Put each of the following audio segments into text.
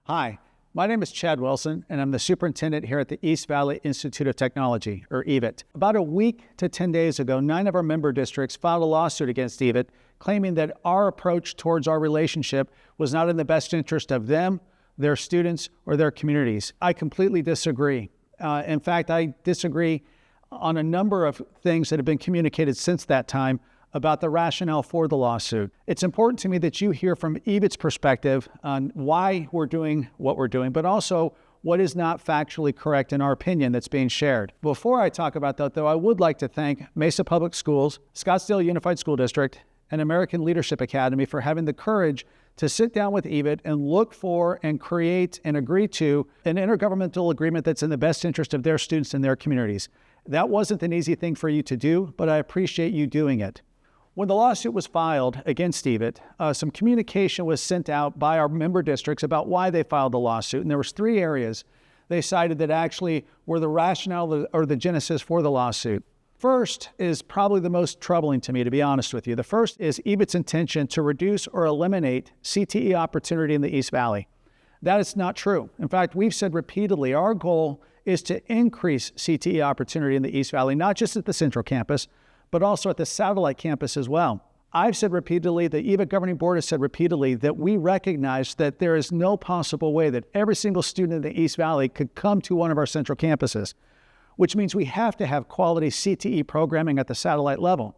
Hi, my name is Chad Wilson, and I'm the superintendent here at the East Valley Institute of Technology, or EVIT. About a week to 10 days ago, 9 of our member districts filed a lawsuit against EVIT, claiming that our approach towards our relationship was not in the best interest of them, their students, or their communities. I completely disagree. In fact, I disagree on a number of things that have been communicated since that time about the rationale for the lawsuit. It's important to me that you hear from EVIT's perspective on why we're doing what we're doing, but also what is not factually correct in our opinion that's being shared. Before I talk about that, though, I would like to thank Mesa Public Schools, Scottsdale Unified School District, and American Leadership Academy for having the courage to sit down with EVIT and look for and create and agree to an intergovernmental agreement that's in the best interest of their students and their communities. That wasn't an easy thing for you to do, but I appreciate you doing it. When the lawsuit was filed against EVIT, some communication was sent out by our member districts about why they filed the lawsuit, and there was 3 areas they cited that actually were the rationale or the genesis for the lawsuit. First is probably the most troubling to me, to be honest with you. The first is EVIT's intention to reduce or eliminate CTE opportunity in the East Valley. That is not true. In fact, we've said repeatedly, our goal is to increase CTE opportunity in the East Valley, not just at the Central Campus, but also at the satellite campus as well. I've said repeatedly, the EVIT Governing Board has said repeatedly that we recognize that there is no possible way that every single student in the East Valley could come to one of our central campuses, which means we have to have quality CTE programming at the satellite level.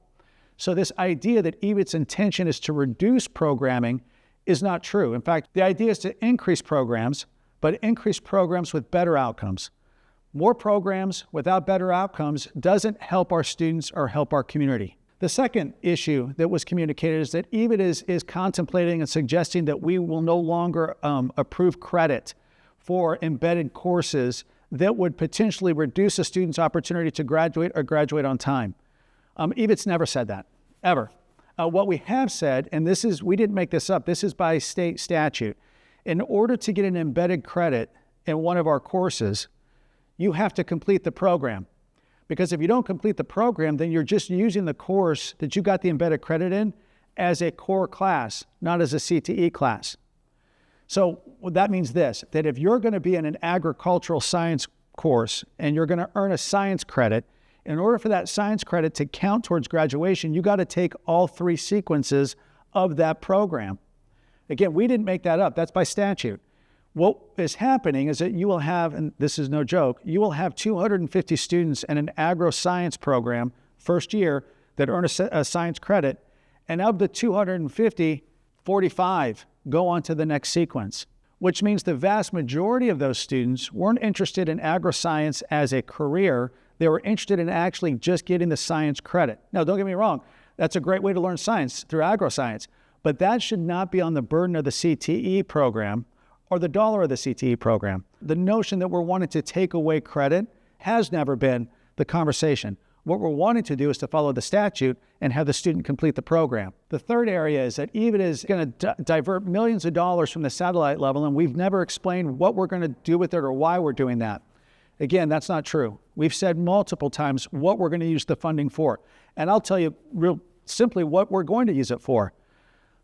So this idea that EVIT's intention is to reduce programming is not true. In fact, the idea is to increase programs, but increase programs with better outcomes. More programs without better outcomes doesn't help our students or help our community. The second issue that was communicated is that EVIT is contemplating and suggesting that we will no longer approve credit for embedded courses that would potentially reduce a student's opportunity to graduate or graduate on time. EVIT's never said that, ever. What we have said, and we didn't make this up, this is by state statute. In order to get an embedded credit in one of our courses, you have to complete the program. Because if you don't complete the program, then you're just using the course that you got the embedded credit in as a core class, not as a CTE class. So that means this, that if you're going to be in an agricultural science course and you're going to earn a science credit, in order for that science credit to count towards graduation, you got to take all 3 sequences of that program. Again, we didn't make that up. That's by statute. What is happening is that you will have, and this is no joke, you will have 250 students in an agro-science program first year that earn a science credit, and of the 250, 45 go on to the next sequence, which means the vast majority of those students weren't interested in agro-science as a career. They were interested in actually just getting the science credit. Now, don't get me wrong, that's a great way to learn science through agro-science, but that should not be on the burden of the CTE program or the dollar of the CTE program. The notion that we're wanting to take away credit has never been the conversation. What we're wanting to do is to follow the statute and have the student complete the program. The third area is that EVIT is going to divert millions of dollars from the satellite level, and we've never explained what we're going to do with it or why we're doing that. Again, that's not true. We've said multiple times what we're going to use the funding for. And I'll tell you real simply what we're going to use it for.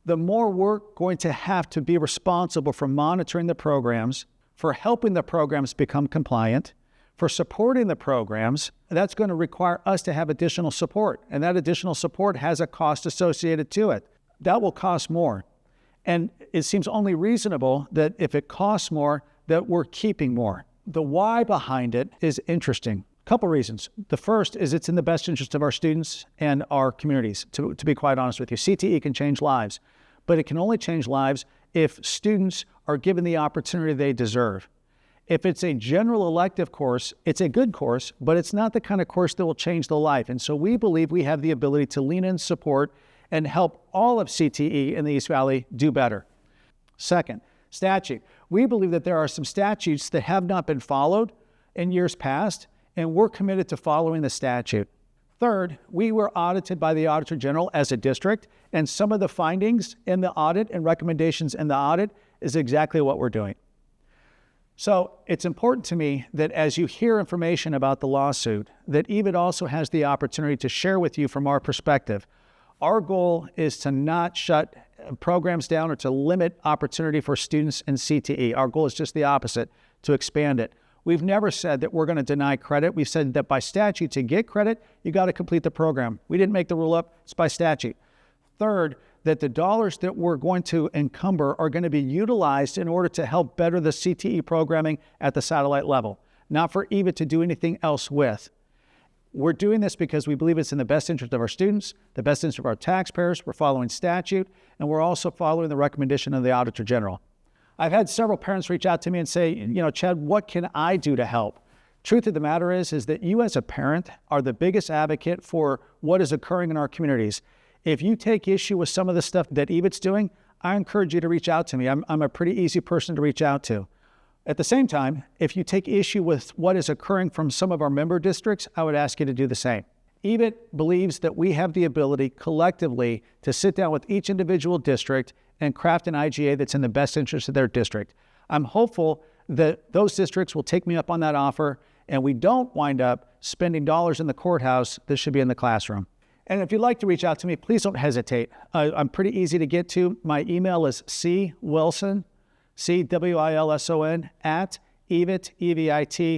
The more we're going to have to be responsible for monitoring the programs, for helping the programs become compliant, for supporting the programs, that's going to require us to have additional support. And that additional support has a cost associated to it. That will cost more. And it seems only reasonable that if it costs more, that we're keeping more. The why behind it is interesting. Couple reasons. The first is it's in the best interest of our students and our communities, to be quite honest with you. CTE can change lives, but it can only change lives if students are given the opportunity they deserve. If it's a general elective course, it's a good course, but it's not the kind of course that will change the life. And so we believe we have the ability to lean in, support, and help all of CTE in the East Valley do better. Second, statute. We believe that there are some statutes that have not been followed in years past, and we're committed to following the statute. Third, we were audited by the Auditor General as a district, and some of the findings in the audit and recommendations in the audit is exactly what we're doing. So it's important to me that as you hear information about the lawsuit, that EVIT also has the opportunity to share with you from our perspective. Our goal is to not shut programs down or to limit opportunity for students in CTE. Our goal is just the opposite, to expand it. We've never said that we're going to deny credit. We've said that by statute, to get credit, you got to complete the program. We didn't make the rule up. It's by statute. Third, that the dollars that we're going to encumber are going to be utilized in order to help better the CTE programming at the satellite level, not for EVIT to do anything else with. We're doing this because we believe it's in the best interest of our students, the best interest of our taxpayers. We're following statute, and we're also following the recommendation of the Auditor General. I've had several parents reach out to me and say, Chad, what can I do to help? Truth of the matter is that you as a parent are the biggest advocate for what is occurring in our communities. If you take issue with some of the stuff that EVIT's doing, I encourage you to reach out to me. I'm a pretty easy person to reach out to. At the same time, if you take issue with what is occurring from some of our member districts, I would ask you to do the same. EVIT believes that we have the ability collectively to sit down with each individual district and craft an IGA that's in the best interest of their district. I'm hopeful that those districts will take me up on that offer and we don't wind up spending dollars in the courthouse that should be in the classroom. And if you'd like to reach out to me, please don't hesitate. I'm pretty easy to get to. My email is cwilson, CWILSON, @evit.edu.